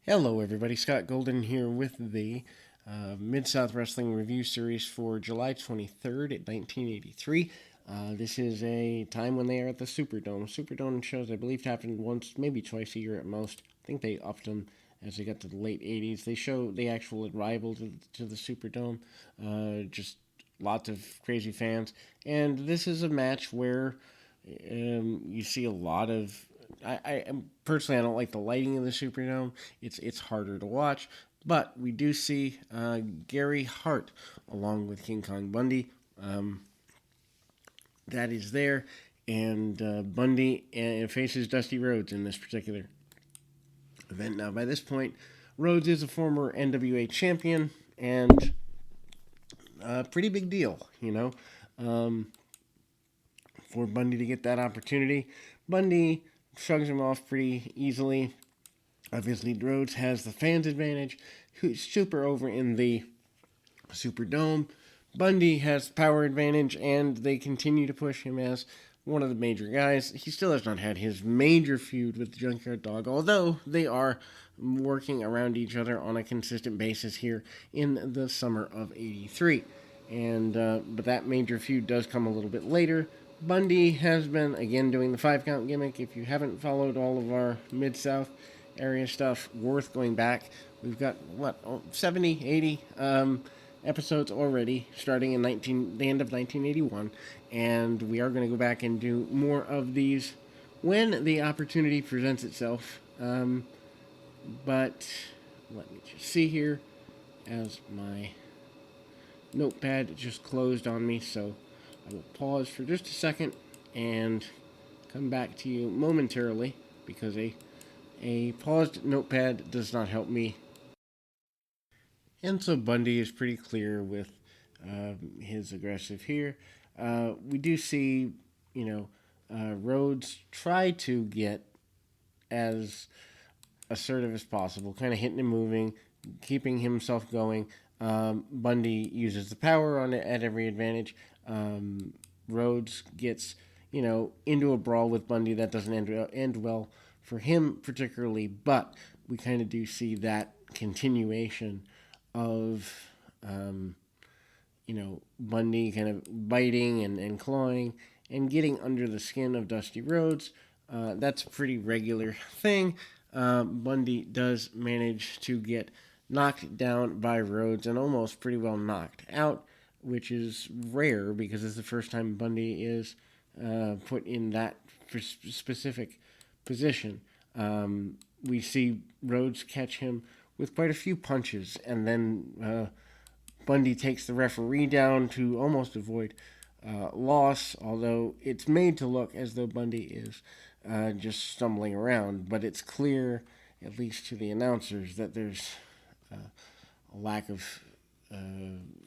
Hello, everybody. Scott Golden here with the Mid-South Wrestling Review Series for July 23rd at 1983. This is a time when they are at the Superdome. Superdome shows, I believe, happen once, maybe twice a year at most. I think they upped them as they got to the late 80s. They show the actual arrival to the Superdome. Just lots of crazy fans. And this is a match where you see a lot of. Personally, I don't like the lighting of the Superdome. It's harder to watch, but we do see Gary Hart along with King Kong Bundy. That is there, and Bundy faces Dusty Rhodes in this particular event. Now, by this point, Rhodes is a former NWA champion, and a pretty big deal, for Bundy to get that opportunity. Bundy shrugs him off pretty easily. Obviously, Rhodes has the fans' advantage. Who's super over in the Superdome. Bundy has power advantage, and they continue to push him as one of the major guys. He still has not had his major feud with the Junkyard Dog, although they are working around each other on a consistent basis here in the summer of '83. And but that major feud does come a little bit later. Bundy has been again doing the 5 count gimmick. If you haven't followed all of our Mid-South area stuff, worth going back. We've got 70, 80 episodes already, starting in the end of 1981, and we are going to go back and do more of these when the opportunity presents itself. But let me just see here, as my notepad just closed on me, so I will pause for just a second and come back to you momentarily, because a paused notepad does not help me. And so Bundy is pretty clear with his aggressive here. We do see, Rhodes try to get as assertive as possible, kind of hitting and moving, keeping himself going. Bundy uses the power on it at every advantage. Rhodes gets, into a brawl with Bundy. That doesn't end well for him particularly, but we kind of do see that continuation of, Bundy kind of biting and clawing and getting under the skin of Dusty Rhodes. That's a pretty regular thing. Bundy does manage to get knocked down by Rhodes and almost pretty well knocked out, which is rare because it's the first time Bundy is put in that specific position. We see Rhodes catch him with quite a few punches, and then Bundy takes the referee down to almost avoid loss, although it's made to look as though Bundy is just stumbling around, but it's clear, at least to the announcers, that there's a lack of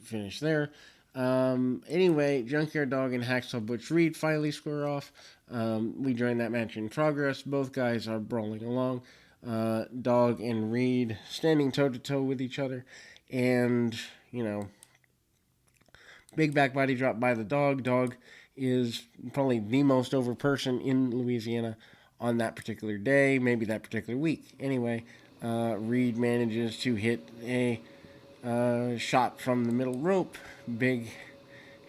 finish there. Anyway, Junkyard Dog and Hacksaw Butch Reed finally square off. We join that match in progress. Both guys are brawling along. Dog and Reed standing toe to toe with each other, and big back body drop by the Dog. Dog is probably the most over person in Louisiana on that particular day, maybe that particular week. Anyway, Reed manages to hit a shot from the middle rope. Big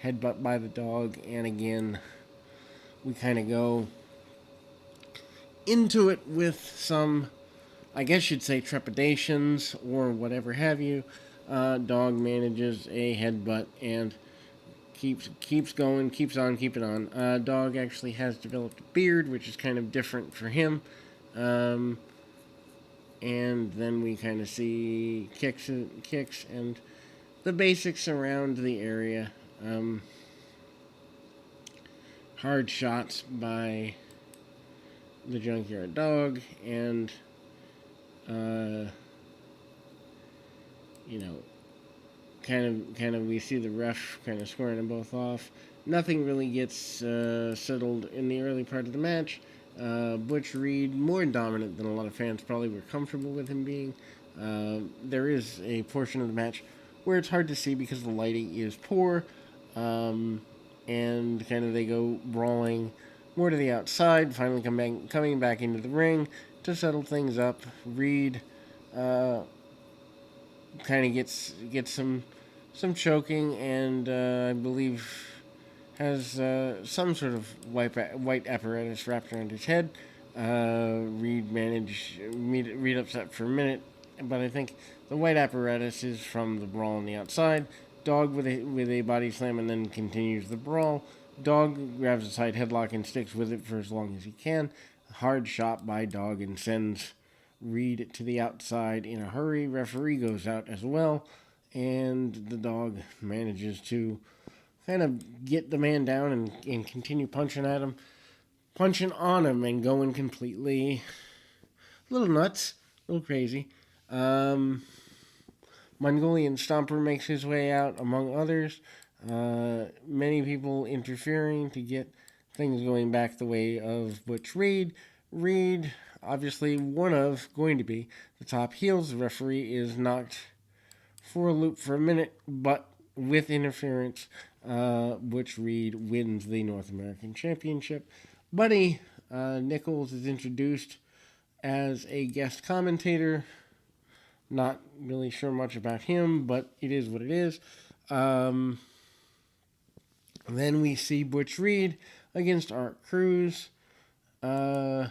headbutt by the Dog, and again, we kind of go into it with some, I guess you'd say, trepidations or whatever have you. Dog manages a headbutt and keeps going, keeps on keeping on. Dog actually has developed a beard, which is kind of different for him. And then we kind of see kicks and the basics around the area. Hard shots by the Junkyard Dog, and kind of we see the ref kind of squaring them both off. Nothing really gets settled in the early part of the match. Butch Reed, more dominant than a lot of fans probably were comfortable with him being. There is a portion of the match where it's hard to see because the lighting is poor, and kind of they go brawling more to the outside, finally coming back into the ring to settle things up. Reed uh, kind of gets some choking, and I believe has some sort of white apparatus wrapped around his head. Reed upset for a minute, but I think the white apparatus is from the brawl on the outside. Dog with a body slam and then continues the brawl. Dog grabs a side headlock and sticks with it for as long as he can. Hard shot by Dog and sends Reed to the outside in a hurry. Referee goes out as well, and the Dog manages to kind of get the man down and continue punching on him and going completely a little nuts, a little crazy. Um, Mongolian Stomper makes his way out, among others. Many people interfering to get things going back the way of Butch Reed. Reed, obviously going to be the top heels. The referee is knocked for a loop for a minute, but with interference, Butch Reed wins the North American Championship. Buddy Nichols is introduced as a guest commentator. Not really sure much about him, but it is what it is. Then we see Butch Reed against Art Cruz. And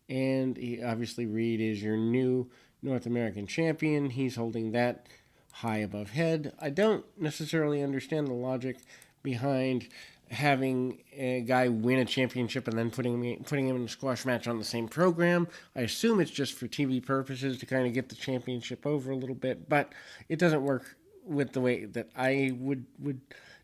obviously, Reed is your new North American champion. He's holding that high above head. I don't necessarily understand the logic behind having a guy win a championship and then putting him in a squash match on the same program. I assume it's just for TV purposes to kind of get the championship over a little bit, but it doesn't work with the way that I would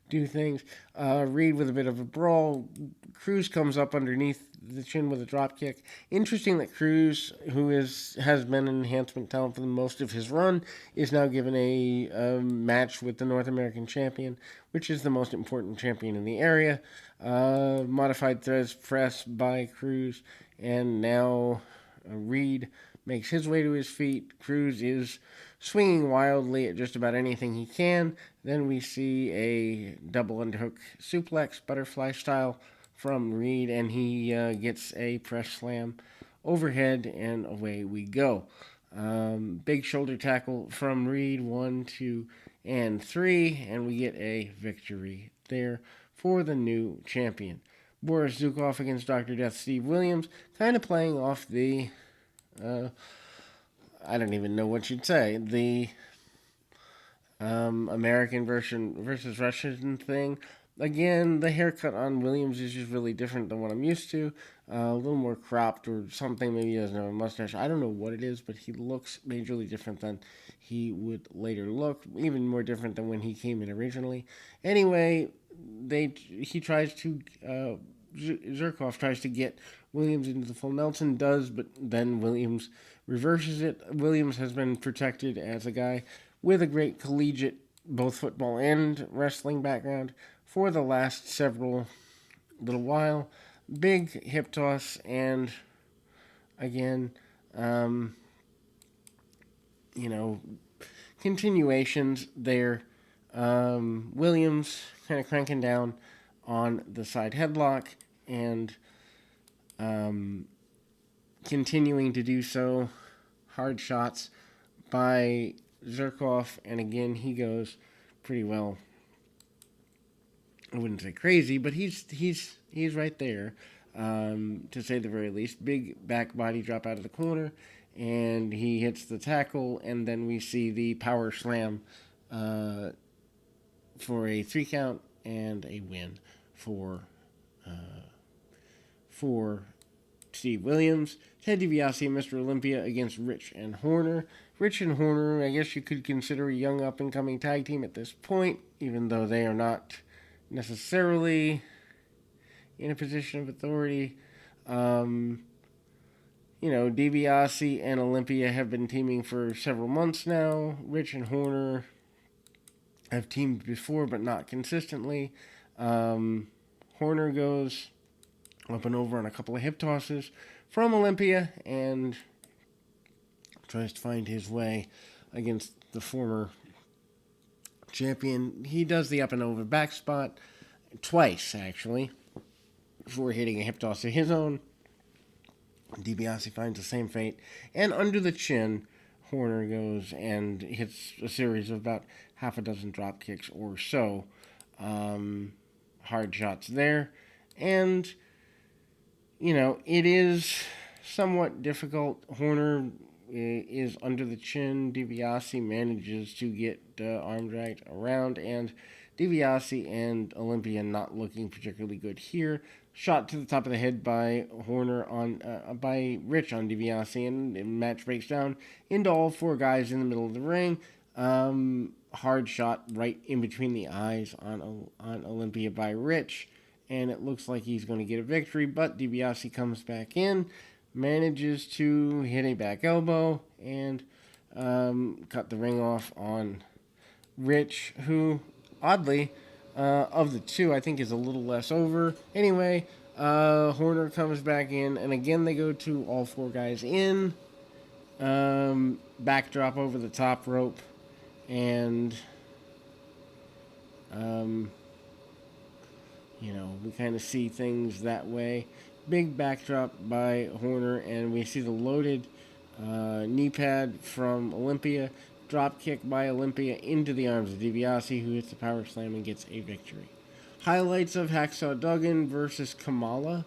do things. Reed with a bit of a brawl. Cruz comes up underneath the chin with a drop kick. Interesting that Cruz, who has been an enhancement talent for most of his run, is now given a match with the North American champion, which is the most important champion in the area. Modified threads press by Cruz, and now Reed makes his way to his feet. Cruz is swinging wildly at just about anything he can. Then we see a double underhook suplex, butterfly style, from Reed, and he gets a press slam overhead, and away we go. Big shoulder tackle from Reed, 1, 2, and 3, and we get a victory there for the new champion. Boris Zukov against Dr. Death Steve Williams, kind of playing off the I don't even know what you'd say. The American versus Russian thing. Again, the haircut on Williams is just really different than what I'm used to. A little more cropped or something. Maybe he doesn't have a mustache. I don't know what it is, but he looks majorly different than he would later look. Even more different than when he came in originally. Anyway, Zerkov tries to get Williams into the full Nelson, does, but then Williams reverses it. Williams has been protected as a guy with a great collegiate, both football and wrestling background for the last little while. Big hip toss, and again, continuations there. Williams kind of cranking down on the side headlock and continuing to do so. Hard shots by Zerkov, and again he goes pretty well. I wouldn't say crazy, but he's right there, to say the very least. Big back body drop out of the corner, and he hits the tackle, and then we see the power slam for a 3 count and a win for Steve Williams. Ted DiBiase and Mr. Olympia against Rich and Horner. Rich and Horner, I guess you could consider a young up-and-coming tag team at this point, even though they are not necessarily in a position of authority. DiBiase and Olympia have been teaming for several months now. Rich and Horner have teamed before, but not consistently. Horner goes up and over on a couple of hip tosses from Olympia and tries to find his way against the former champion. He does the up and over back spot twice, actually, before hitting a hip toss of his own. DiBiase finds the same fate, and under the chin, Horner goes and hits a series of about half a dozen drop kicks or so. Um, Hard shots there, and it is somewhat difficult. Horner is under the chin. DiBiase manages to get arm dragged around, and DiBiase and Olympia not looking particularly good here. Shot to the top of the head by Rich on DiBiase, and the match breaks down into all four guys in the middle of the ring. Hard shot right in between the eyes on Olympia by Rich, and it looks like he's going to get a victory, but DiBiase comes back in, manages to hit a back elbow, and cut the ring off on Rich, who, oddly, of the two, I think is a little less over. Anyway, Horner comes back in, and again they go to all four guys in. Backdrop over the top rope, and we kind of see things that way. Big backdrop by Horner, and we see the loaded knee pad from Olympia. Drop kick by Olympia into the arms of DiBiase, who hits the power slam and gets a victory. Highlights of Hacksaw Duggan versus Kamala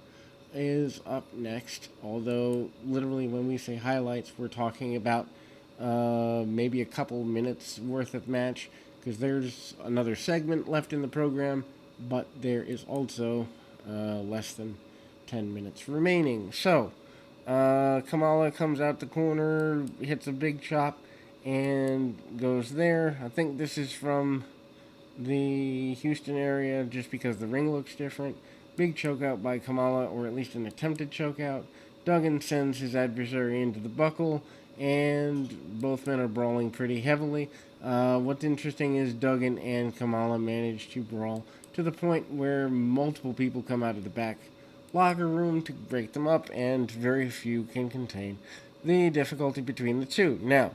is up next. Although, literally, when we say highlights, we're talking about maybe a couple minutes worth of match, because there's another segment left in the program, but there is also less than 10 minutes remaining. So, Kamala comes out the corner, hits a big chop, and goes there. I think this is from the Houston area just because the ring looks different. Big chokeout by Kamala, or at least an attempted chokeout. Duggan sends his adversary into the buckle, and both men are brawling pretty heavily. What's interesting is Duggan and Kamala manage to brawl to the point where multiple people come out of the back locker room to break them up, and very few can contain the difficulty between the two. Now,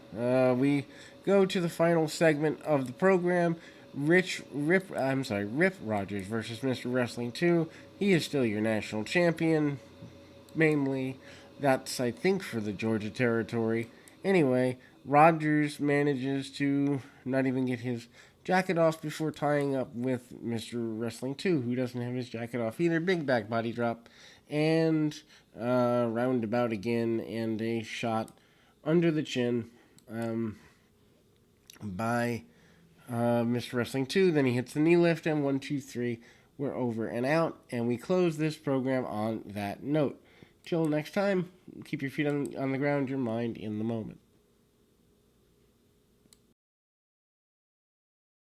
we go to the final segment of the program. Rip Rogers versus Mr. Wrestling 2. He is still your national champion. Mainly, that's, I think, for the Georgia territory. Anyway, Rogers manages to not even get his jacket off before tying up with Mr. Wrestling 2, who doesn't have his jacket off either. Big back body drop, and roundabout again, and a shot under the chin by Mr. Wrestling 2. Then he hits the knee lift, and 1, 2, 3, we're over and out, and we close this program on that note. Till next time, keep your feet on the ground, your mind in the moment.